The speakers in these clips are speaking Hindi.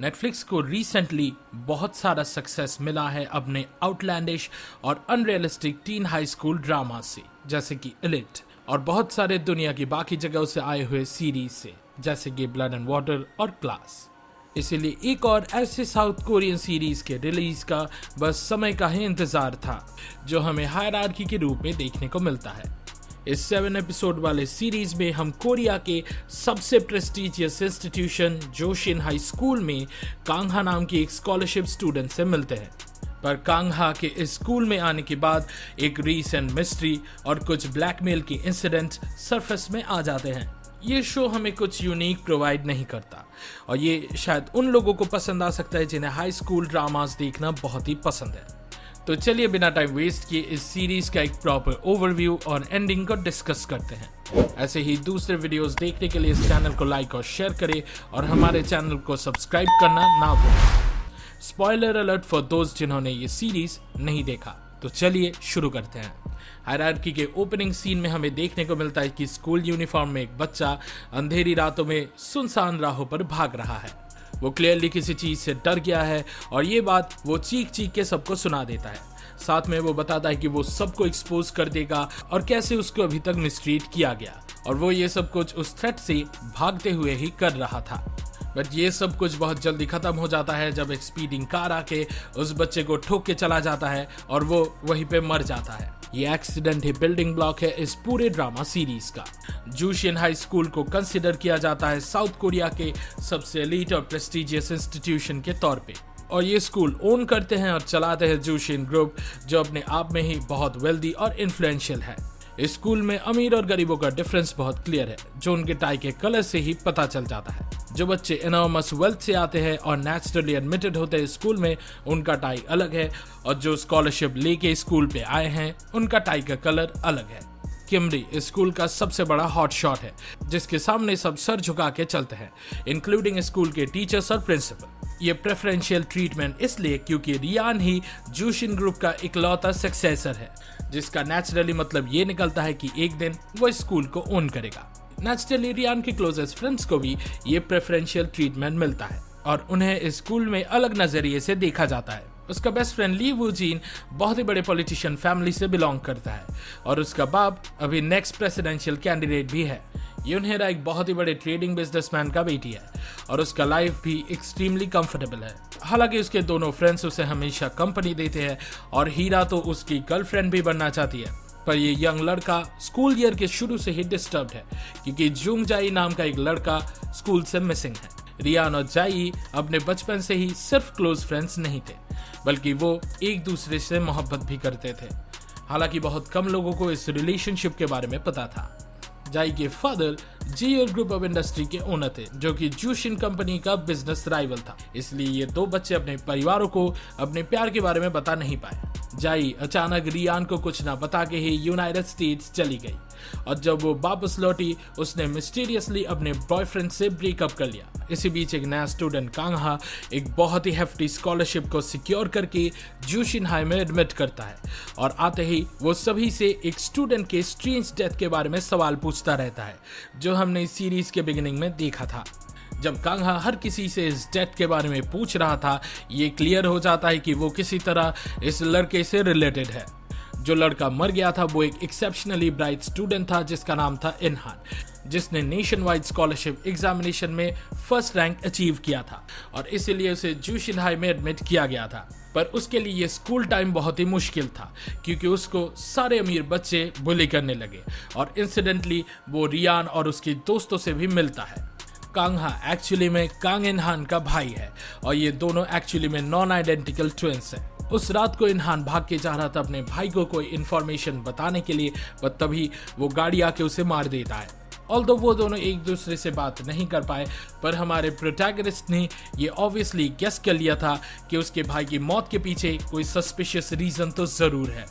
नेटफ्लिक्स को रिसेंटली बहुत सारा सक्सेस मिला है अपने आउटलैंडिश और unrealistic tin high school drama से, जैसे कि एलिट, और बहुत सारे दुनिया की बाकी जगहों से आए हुए सीरीज से, जैसे कि ब्लड एंड वाटर और क्लास। इसीलिए एक और ऐसे साउथ कोरियन सीरीज के रिलीज का बस समय का ही इंतजार था, जो हमें हायरार्की के रूप में देखने को मिलता है। इस 7 एपिसोड वाले सीरीज में हम कोरिया के सबसे प्रेस्टिजियस इंस्टीट्यूशन जोशिन हाई स्कूल में कांगहा नाम की एक स्कॉलरशिप स्टूडेंट से मिलते हैं। पर कांगहा के इस स्कूल में आने के बाद एक रीसेंट मिस्ट्री और कुछ ब्लैकमेल के इंसिडेंट सरफेस में आ जाते हैं। ये शो हमें कुछ यूनिक प्रोवाइड नहीं करता, और ये शायद उन लोगों को पसंद आ सकता है जिन्हें हाई स्कूल ड्रामास देखना बहुत ही पसंद है। तो चलिए बिना टाइम वेस्ट किए इस सीरीज का एक प्रॉपर ओवरव्यू और एंडिंग को डिस्कस करते हैं। ऐसे ही दूसरे वीडियोस देखने के लिए इस चैनल को लाइक और शेयर करें और हमारे चैनल को सब्सक्राइब करना ना भूलें। स्पॉइलर अलर्ट फॉर दोस्त जिन्होंने ये सीरीज नहीं देखा। तो चलिए शुरू करते हैं। हायरार्की के ओपनिंग सीन में हमें देखने को मिलता है कि स्कूल यूनिफॉर्म में एक बच्चा अंधेरी रातों में सुनसान राहों पर भाग रहा है। वो क्लियरली किसी चीज से डर गया है और ये बात वो चीख चीख के सबको सुना देता है। साथ में वो बताता है कि वो सबको एक्सपोज कर देगा और कैसे उसको अभी तक मिसट्रीट किया गया, और वो ये सब कुछ उस थ्रेट से भागते हुए ही कर रहा था। बट ये सब कुछ बहुत जल्दी खत्म हो जाता है जब एक स्पीडिंग कार आके उस बच्चे को ठोक के चला जाता है और वो वहीं पे मर जाता है। ये एक्सीडेंट ही बिल्डिंग ब्लॉक है इस पूरे ड्रामा सीरीज का। जोशिन हाई स्कूल को कंसिडर किया जाता है साउथ कोरिया के सबसे एलीट और प्रेस्टिजियस इंस्टीट्यूशन के तौर पे, और ये स्कूल ओन करते हैं और चलाते हैं जोशिन ग्रुप, जो अपने आप में ही बहुत वेल्दी और इन्फ्लुएंशियल है। इस स्कूल में अमीर और गरीबों का डिफरेंस बहुत क्लियर है, जो उनके टाई के कलर से ही पता चल जाता है। जो बच्चे इनॉर्मस वेल्थ से आते हैं और नेचुरली एडमिटेड होते हैं स्कूल में, उनका टाई अलग है, और जो स्कॉलरशिप लेके स्कूल पे आए हैं उनका टाई का कलर अलग है। किमरी इस स्कूल का सबसे बड़ा हॉट शॉट है, जिसके सामने सब सर झुका के चलते हैं, इंक्लूडिंग स्कूल के टीचर्स और प्रिंसिपल। ये प्रेफरेंशियल ट्रीटमेंट इसलिए क्योंकि रियान ही जोशिन ग्रुप का इकलौता सक्सेसर है, जिसका नेचुरली मतलब ये निकलता है कि एक दिन वो स्कूल को ओन करेगा। नेचुरली रियान के क्लोजेस्ट फ्रेंड्स को भी ये प्रेफरेंशियल ट्रीटमेंट मिलता है और उन्हें इस स्कूल में अलग नजरिए से देखा जाता है। उसका बेस्ट फ्रेंड ली वू जीन बहुत ही बड़े पॉलिटिशियन फैमिली से बिलोंग करता है, और उसका बाप अभी नेक्स्ट प्रेसिडेंशियल कैंडिडेट भी है। यूनहेरा एक बहुत ही बड़े ट्रेडिंग बिजनेसमैन का बेटी है, और उसका लाइफ भी एक्सट्रीमली कंफर्टेबल है। हालांकि उसके दोनों फ्रेंड्स उसे हमेशा कंपनी देते हैं, और हीरा तो उसकी गर्लफ्रेंड भी बनना चाहती है। पर ये यंग लड़का स्कूल ईयर के शुरू से ही डिस्टर्ब्ड है, क्योंकि जुंग जाई नाम का एक लड़का स्कूल से मिसिंग है। रियान और जाई अपने बचपन से ही सिर्फ क्लोज फ्रेंड्स नहीं थे, बल्कि वो एक दूसरे से मोहब्बत भी करते थे। हालांकि बहुत कम लोगों को इस रिलेशनशिप के बारे में पता था। जाई के father Jio group of industry के ओनर थे, जो कि जोशिन कंपनी का बिजनेस राइवल था। इसलिए ये दो बच्चे अपने परिवारों को अपने प्यार के बारे में बता नहीं पाए। जाई अचानक रियान को कुछ ना बता के ही यूनाइटेड स्टेट्स चली गई, और जब वो वापस लौटी उसने मिस्टीरियसली अपने बॉयफ्रेंड से ब्रेकअप कर लिया। इसी बीच एक नया स्टूडेंट कांगहा एक बहुत ही हेफ्टी स्कॉलरशिप को सिक्योर करके जोशिन हाई में एडमिट करता है, और आते ही वो सभी से एक स्टूडेंट के स्ट्रेंज डेथ के बारे में सवाल पूछता रहता है, जो हमने इस सीरीज के बिगिनिंग में देखा था। जब कांगहा हर किसी से इस डेथ के बारे में पूछ रहा था, ये क्लियर हो जाता है कि वो किसी तरह इस लड़के से रिलेटेड है। जो लड़का मर गया था वो एक एक्सेप्शनली ब्राइट स्टूडेंट था जिसका नाम था इनहान, जिसने नेशन वाइड स्कॉलरशिप एग्जामिनेशन में फर्स्ट रैंक अचीव किया था, और इसीलिए उसे जोशिन हाई में एडमिट किया गया था। पर उसके लिए ये स्कूल टाइम बहुत ही मुश्किल था, क्योंकि उसको सारे अमीर बच्चे बुली करने लगे, और इंसिडेंटली वो रियान और उसके दोस्तों से भी मिलता है। कांगहा एक्चुअली में कांग इनहान का भाई है, और ये दोनों एक्चुअली में नॉन आइडेंटिकल ट्विंस हैं। उस रात को इनहान भाग के जा रहा था अपने भाई को कोई इन्फॉर्मेशन बताने के लिए, पर तभी वो गाड़ी आके उसे मार देता है। ऑल्दो वो दोनों एक दूसरे से बात नहीं कर पाए, पर हमारे प्रोटैगनिस्ट ने ये ऑब्वियसली गेस कर लिया था कि उसके भाई की मौत के पीछे कोई सस्पिशियस रीजन तो जरूर है।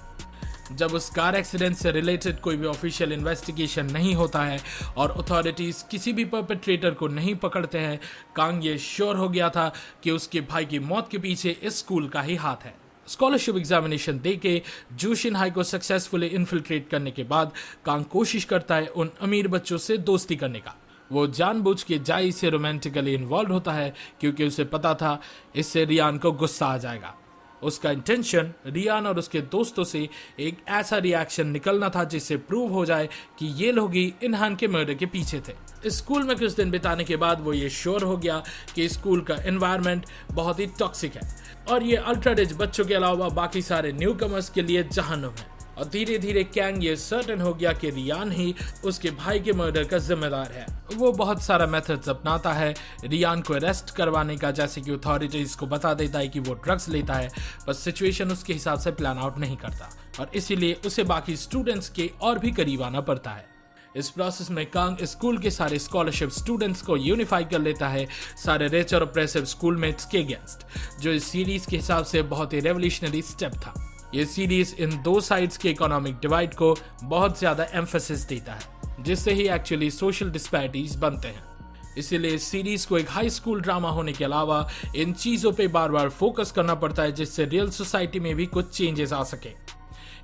जब उस कार एक्सीडेंट से रिलेटेड कोई भी ऑफिशियल इन्वेस्टिगेशन नहीं होता है और अथॉरिटीज किसी भी परपेट्रेटर को नहीं पकड़ते हैं, कांग ये श्योर हो गया था कि उसके भाई की मौत के पीछे इस स्कूल का ही हाथ है। स्कॉलरशिप एग्जामिनेशन देके जोशिन हाई को सक्सेसफुली इन्फिल्ट्रेट करने के बाद कांग कोशिश करता है उन अमीर बच्चों से दोस्ती करने का, वो जानबूझ के जाई से रोमांटिकली इन्वॉल्व होता है क्योंकि उसे पता था इससे रियान को गुस्सा आ जाएगा। उसका इंटेंशन रियान और उसके दोस्तों से एक ऐसा रिएक्शन निकलना था जिससे प्रूव हो जाए कि ये लोग ही इनहान के मर्डर के पीछे थे। स्कूल में कुछ दिन बिताने के बाद वो ये श्योर हो गया कि स्कूल का एनवायरनमेंट बहुत ही टॉक्सिक है और ये अल्ट्रा रिच बच्चों के अलावा बाकी सारे न्यू कमर्स के लिए जहन्नुम है। और धीरे धीरे कैंग ये सर्टेन हो गया कि रियान ही उसके भाई के मर्डर का जिम्मेदार है। वो बहुत सारा मेथड्स अपनाता है रियान को अरेस्ट करवाने का, जैसे कि अथॉरिटीज को बता देता है कि वो ड्रग्स लेता है, पर सिचुएशन उसके हिसाब से प्लान आउट नहीं करता और इसीलिए उसे बाकी स्टूडेंट्स के और भी करीब आना पड़ता है। इस प्रोसेस में कांग स्कूल के सारे स्कॉलरशिप स्टूडेंट्स को यूनिफाई कर लेता है सारे रिच और ऑप्रेसिव स्कूलमेट्स के अगेंस्ट, जो इस सीरीज के हिसाब से बहुत ही रेवोल्यूशनरी स्टेप था। ये सीरीज इन दो साइड्स के इकोनॉमिक डिवाइड को बहुत ज्यादा एम्फेसिस देता है, जिससे ही एक्चुअली सोशल डिस्पैरिटीज बनते हैं। इसीलिए इस सीरीज को एक हाई स्कूल ड्रामा होने के अलावा इन चीजों पे बार बार फोकस करना पड़ता है जिससे रियल सोसाइटी में भी कुछ चेंजेस आ सके।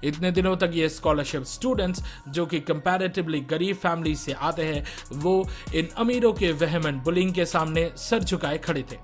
इतने दिनों तक ये स्कॉलरशिप स्टूडेंट्स जो कि कंपैरेटिवली गरीब फैमिली से आते हैं, वो इन अमीरों के वेहमेंट बुलिंग के सामने सर झुकाए खड़े थे,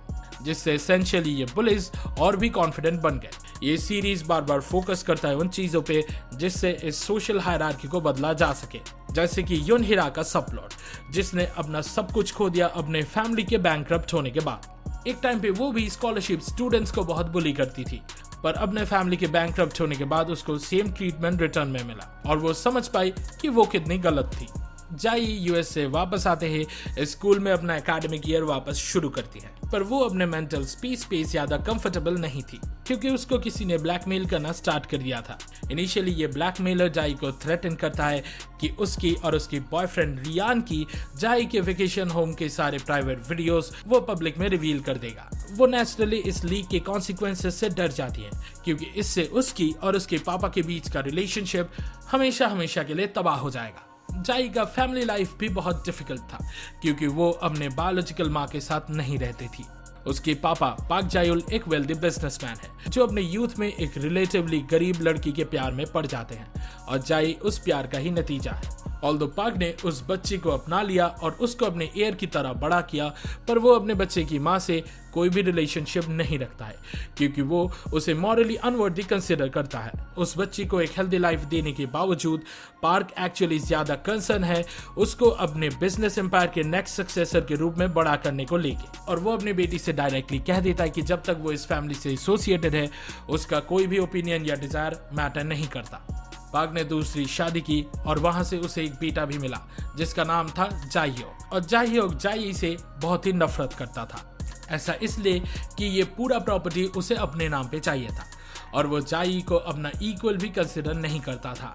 जिससे एसेंशियली ये बुलिज और भी कॉन्फिडेंट बन गए। ये सीरीज बार बार फोकस करता है उन चीजों पे जिससे इस सोशल हायरार्की को बदला जा सके, जैसे कि युनहिरा का सबप्लॉट, जिसने अपना सब कुछ खो दिया अपने फैमिली के बैंकरप्ट होने के बाद। एक टाइम पे वो भी स्कॉलरशिप स्टूडेंट्स को बहुत बुली करती थी, पर अपने फैमिली के बैंकरप्ट होने के बाद उसको सेम ट्रीटमेंट रिटर्न में मिला और वो समझ पाई कि वो कितनी गलत थी। जाई यूएस से वापस आते ही स्कूल में अपना एकेडमिक ईयर वापस शुरू करती है, पर वो अपने मेंटल स्पेस पे ज्यादा कंफर्टेबल नहीं थी क्योंकि उसको किसी ने ब्लैकमेल करना स्टार्ट कर दिया था। इनिशियली ये ब्लैकमेलर जाई को थ्रेटन करता है कि उसकी और उसकी बॉयफ्रेंड रियान की जाई के वेकेशन होम के सारे प्राइवेट वीडियोस वो पब्लिक में रिवील कर देगा। वो नेचुरली इस लीक के कॉन्सिक्वेंसेस से डर जाती है क्योंकि इससे उसकी और उसके पापा के बीच का रिलेशनशिप हमेशा हमेशा के लिए तबाह हो जाएगा। जाई का फैमिली लाइफ भी बहुत डिफिकल्ट था क्योंकि वो अपने बायोलॉजिकल माँ के साथ नहीं रहती थी। उसके पापा पाक जायुल एक वेल्दी बिजनेसमैन है जो अपने यूथ में एक रिलेटिवली गरीब लड़की के प्यार में पड़ जाते हैं और जाई उस प्यार का ही नतीजा है। ऑल्दो पाक ने उस बच्ची को अपना लिया और उसको अपने एयर की तरह बड़ा किया, पर वो अपने बच्चे की माँ से कोई भी रिलेशनशिप नहीं रखता है क्योंकि वो उसे मॉरली अनवर्दी कंसिडर करता है। उस बच्ची को एक हेल्दी लाइफ देने के बावजूद पार्क एक्चुअली ज्यादा कंसर्न है उसको अपने बिजनेस एम्पायर के नेक्स्ट सक्सेसर के रूप में बड़ा करने को लेके, और वो अपनी बेटी से डायरेक्टली कह देता है कि जब तक वो इस फैमिली से एसोसिएटेड है उसका कोई भी ओपिनियन या डिजायर मैटर नहीं करता। पाक ने दूसरी शादी की और वहां से उसे एक बेटा भी मिला जिसका नाम था जाहियोक, और जाहियोक जाई से बहुत ही नफरत करता था। ऐसा इसलिए कि ये पूरा प्रॉपर्टी उसे अपने नाम पे चाहिए था और वो जाई को अपना इक्वल भी कंसिडर नहीं करता था।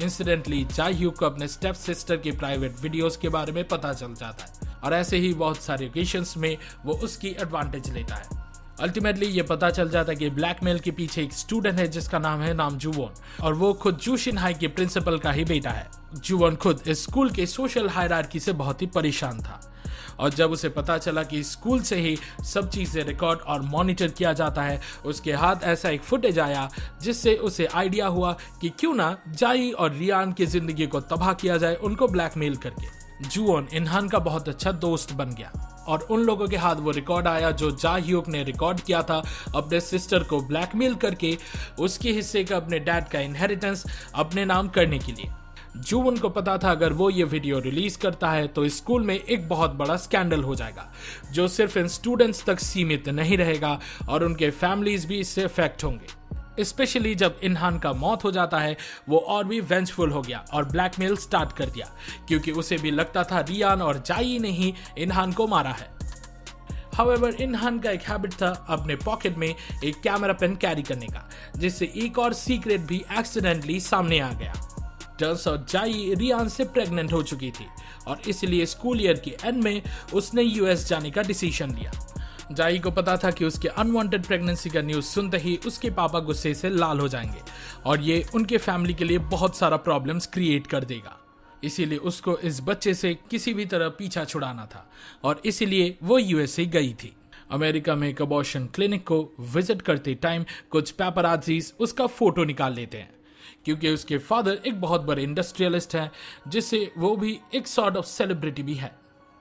इंसिडेंटली जाहियोक को अपने स्टेप सिस्टर के प्राइवेट वीडियोस के बारे में पता चल जाता है और ऐसे ही बहुत सारे ओकेशंस में वो उसकी एडवांटेज लेता है। अल्टीमेटली ये पता चल जाता है कि ब्लैकमेल के पीछे एक स्टूडेंट है जिसका नाम है जुवोन, और वो खुद जूशिन हाई के प्रिंसिपल का ही बेटा है। जुवोन खुद इस स्कूल के सोशल हायरार्की से बहुत ही परेशान था और जब उसे पता चला कि स्कूल से ही सब चीजें रिकॉर्ड और मॉनिटर किया जाता है, उसके हाथ ऐसा एक फुटेज आया जिससे उसे आइडिया हुआ कि क्यों ना जाई और रियान की जिंदगी को तबाह किया जाए उनको ब्लैकमेल करके। जुवोन इनहान का बहुत अच्छा दोस्त बन गया और उन लोगों के हाथ वो रिकॉर्ड आया जो जाहियोक ने रिकॉर्ड किया था अपने सिस्टर को ब्लैकमेल करके उसके हिस्से का अपने डैड का इनहेरिटेंस अपने नाम करने के लिए। जुवोन को पता था अगर वो ये वीडियो रिलीज करता है तो स्कूल में एक बहुत बड़ा स्कैंडल हो जाएगा जो सिर्फ इन स्टूडेंट्स तक सीमित नहीं रहेगा और उनके फैमिलीज भी इससे अफेक्ट होंगे। स्पेशली जब इनहान का मौत हो जाता है वो और भी वेंचफुल हो गया और ब्लैकमेल स्टार्ट कर दिया क्योंकि उसे भी लगता था रियान और जाई ने ही इनहान को मारा है। हाउएवर इनहान का एक हैबिट था अपने पॉकेट में एक कैमरा पेन कैरी करने का, जिससे एक और सीक्रेट भी एक्सीडेंटली सामने आ गया। टर्न्स आउट जाई रियान से प्रेग्नेंट हो चुकी थी और इसलिए स्कूल ईयर के एंड में उसने यूएस जाने का डिसीजन लिया। जाई को पता था कि उसके अनवांटेड प्रेगनेंसी का न्यूज सुनते ही उसके पापा गुस्से से लाल हो जाएंगे और ये उनके फैमिली के लिए बहुत सारा प्रॉब्लम्स क्रिएट कर देगा। इसीलिए उसको इस बच्चे से किसी भी तरह पीछा छुड़ाना था और इसीलिए वो यूएसए गई थी। अमेरिका में एक अबॉर्शन क्लिनिक को विजिट करते टाइम कुछ पैपराजीज उसका फोटो निकाल लेते हैं क्योंकि उसके फादर एक बहुत बड़े इंडस्ट्रियलिस्ट हैं जिससे वो भी एक सॉर्ट ऑफ सेलिब्रिटी भी है।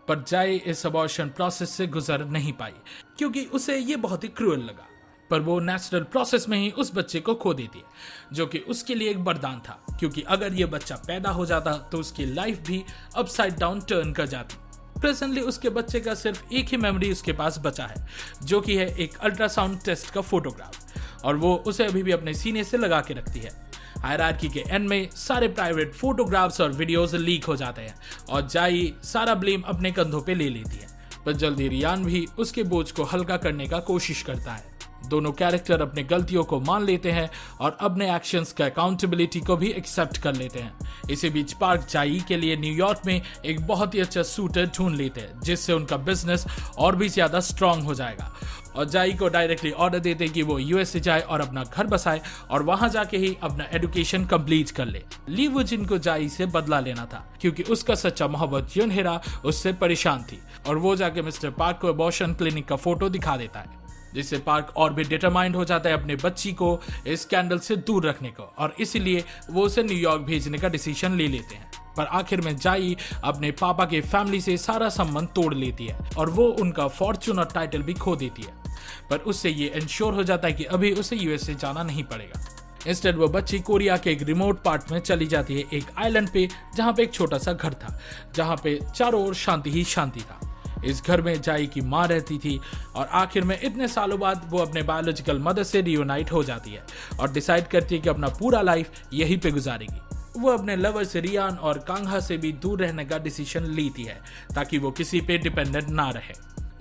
पर जाए इस अबॉर्शन प्रोसेस से गुजर नहीं पाई क्योंकि उसे ये बहुत ही क्रूअल लगा। पर वो नेचुरल प्रोसेस में ही उस बच्चे को खो देती है, जो कि उसके लिए एक वरदान था, क्योंकि अगर ये बच्चा पैदा हो जाता तो उसकी लाइफ भी अपसाइड डाउन टर्न कर जाती। प्रेजेंटली उसके बच्चे का सिर्फ एक ही मेमोरी उसके पास बचा है, जो कि है एक अल्ट्रासाउंड टेस्ट का फोटोग्राफ, और वो उसे अभी भी अपने सीने से लगा के रखती है। हायरार्की के एंड में सारे प्राइवेट फोटोग्राफ्स और वीडियोस लीक हो जाते हैं और जाई सारा ब्लेम अपने कंधों पे ले लेती है। पर जल्दी रियान भी उसके बोझ को हल्का करने का कोशिश करता है। दोनों कैरेक्टर अपने गलतियों को मान लेते हैं और अपने एक्शंस का अकाउंटेबिलिटी को भी एक्सेप्ट कर लेते हैं। इसी बीच पार्क जाई के लिए न्यूयॉर्क में एक बहुत ही अच्छा शूटर ढूंढ लेते हैं, जिससे उनका बिजनेस और भी ज्यादा स्ट्रांग हो जाएगा, और जाई को डायरेक्टली ऑर्डर देते हैं कि वो यूएसए जाए और अपना घर बसाए और वहां जाके ही अपना एजुकेशन कंप्लीट कर ले। ली वुजिन को जाई से बदला लेना था क्योंकि उसका सच्चा मोहब्बत युनहेरा उससे परेशान थी, और वो जाके मिस्टर पार्क को अबॉर्शन क्लिनिक का फोटो दिखा देता है, जिससे पार्क और भी डिटरमाइंड हो जाता है अपने बच्ची को इस स्कैंडल से दूर रखने को, और इसीलिए वो उसे न्यूयॉर्क भेजने का डिसीजन ले लेते हैं। पर आखिर में जाई अपने पापा के फैमिली से सारा संबंध तोड़ लेती है और वो उनका फॉर्चून और टाइटल भी खो देती है। पर उससे ये इंश्योर हो जाता है कि अभी उसे यूएसए जाना नहीं पड़ेगा। इंस्टेड वो बच्ची कोरिया के एक रिमोट पार्ट में चली जाती है, एक आइलैंड पे, जहाँ पे एक छोटा सा घर था, जहाँ पे चारों ओर शांति ही शांति था। इस घर में जाई की माँ रहती थी और आखिर में इतने सालों बाद वो अपने बायोलॉजिकल मदर से रियूनाइट हो जाती है और डिसाइड करती है कि अपना पूरा लाइफ यहीं पे गुजारेगी। वो अपने लवर से रियान और कांगहा से भी दूर रहने का डिसीजन लेती है ताकि वो किसी पे डिपेंडेंट ना रहे।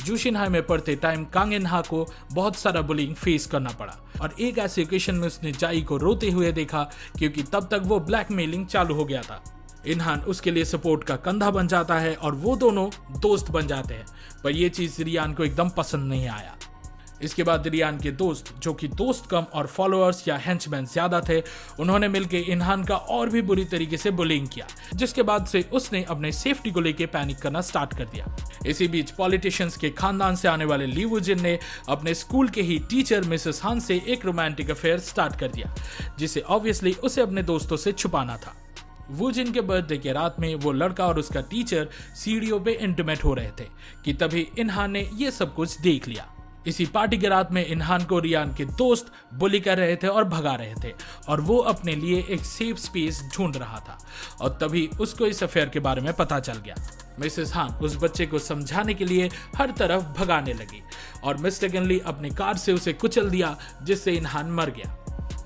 जूशिनहाई में पढ़ते टाइम कांग इनहा को बहुत सारा बुलिंग फेस करना पड़ा और एक ऐसे ओकेशन में उसने जाई को रोते हुए देखा क्योंकि तब तक वो ब्लैकमेलिंग चालू हो गया था। इनहान उसके लिए सपोर्ट का कंधा बन जाता है और वो दोनों दोस्त बन जाते हैं, पर ये चीज रियान को एकदम पसंद नहीं आया। इसके बाद रियान के दोस्त, जो कि दोस्त कम और फॉलोअर्स या हेंचमैन ज्यादा थे, उन्होंने मिलकर इनहान का और भी बुरी तरीके से बुलिंग किया, जिसके बाद से उसने अपने सेफ्टी को लेकर पैनिक करना स्टार्ट कर दिया। इसी बीच पॉलिटिशियंस के खानदान से आने वाले ली वुजिन ने अपने स्कूल के ही टीचर मिसेस हान से एक रोमांटिक अफेयर स्टार्ट कर दिया, जिसे ऑब्वियसली उसे अपने दोस्तों से छुपाना था। वुजिन के बर्थडे के रात में वो लड़का और उसका टीचर सीढ़ियों पे इंटीमेट हो रहे थे कि तभी इनहान ने ये सब कुछ देख लिया। इसी पार्टी के रात में इनहान को रियान के दोस्त बुली कर रहे थे और भगा रहे थे और वो अपने लिए एक सेफ स्पेस ढूंढ रहा था, और तभी उसको इस अफेयर के बारे में पता चल गया। मिसेस हान उस बच्चे को समझाने के लिए हर तरफ भगाने लगी और मिस्टेकनली अपनी कार से उसे कुचल दिया, जिससे इनहान मर गया।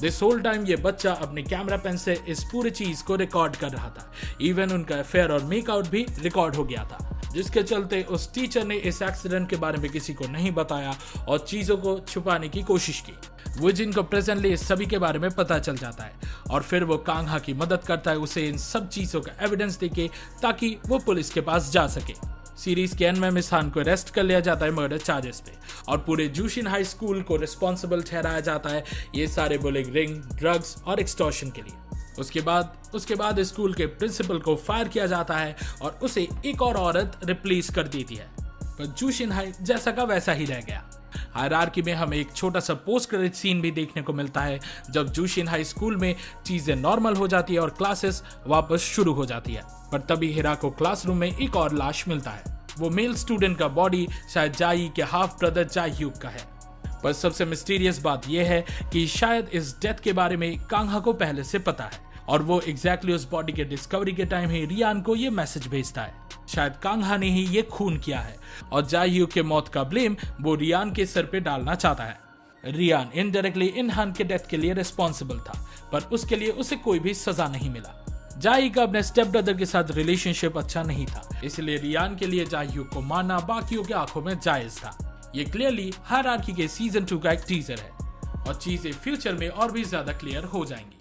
दिस होल टाइम ये बच्चा अपने कैमरा पेन से इस पूरी चीज को रिकॉर्ड कर रहा था। इवन उनका अफेयर और मेकआउट भी रिकॉर्ड हो गया था, जिसके चलते उस टीचर ने इस एक्सीडेंट के बारे में किसी को नहीं बताया और चीजों को छुपाने की कोशिश की। वुजिन को प्रेजेंटली इस सभी के बारे में पता चल जाता है और फिर वो कांगहा की मदद करता है उसे इन सब चीजों का एविडेंस देके, ताकि वो पुलिस के पास जा सके। सीरीज के एंड में मिस हान को अरेस्ट कर लिया जाता है मर्डर चार्जेस पे और पूरे जूशिनहाई स्कूल को रिस्पॉन्सिबल ठहराया जाता है ये सारे बुलिंग, रिंग, ड्रग्स और एक्सटॉर्शन के लिए। उसके बाद स्कूल के प्रिंसिपल को फायर किया जाता है और उसे एक और औरत रिप्लेस कर देती है, पर जूशिनहाई जैसा का वैसा ही रह गया। हायरार्की में हमें एक छोटा सा पोस्ट क्रेडिट सीन भी देखने को मिलता है जब जूशिनहाई स्कूल में चीजें नॉर्मल हो जाती है और क्लासेस वापस शुरू हो जाती है। पर तभी हिरा को क्लासरूम में एक और लाश मिलता है। वो मेल स्टूडेंट का बॉडी शायद जाई के हाफ ब्रदर जाह्यूक का है। पर सबसे मिस्टीरियस बात यह है कि शायद इस डेथ के बारे में कांगहा को पहले से पता है और वो एग्जैक्टली उस बॉडी के डिस्कवरी के टाइम ही रियान को ये मैसेज भेजता है। शायद कांगहा ने ही ये खून किया है और जाह्यूक के मौत का ब्लेम वो रियान के सर पे डालना चाहता है। रियान इनडायरेक्टली इनहान के डेथ के लिए रिस्पॉन्सिबल था, पर उसके लिए उसे कोई भी सजा नहीं मिला। जाई का अपने स्टेप ब्रदर के साथ रिलेशनशिप अच्छा नहीं था, इसलिए रियान के लिए जाह्यूक को मारना बाकियों के आंखों में जायज था। ये क्लियरली हायरार्की के सीजन 2 का एक टीजर है और चीजें फ्यूचर में और भी ज्यादा क्लियर हो जाएंगी।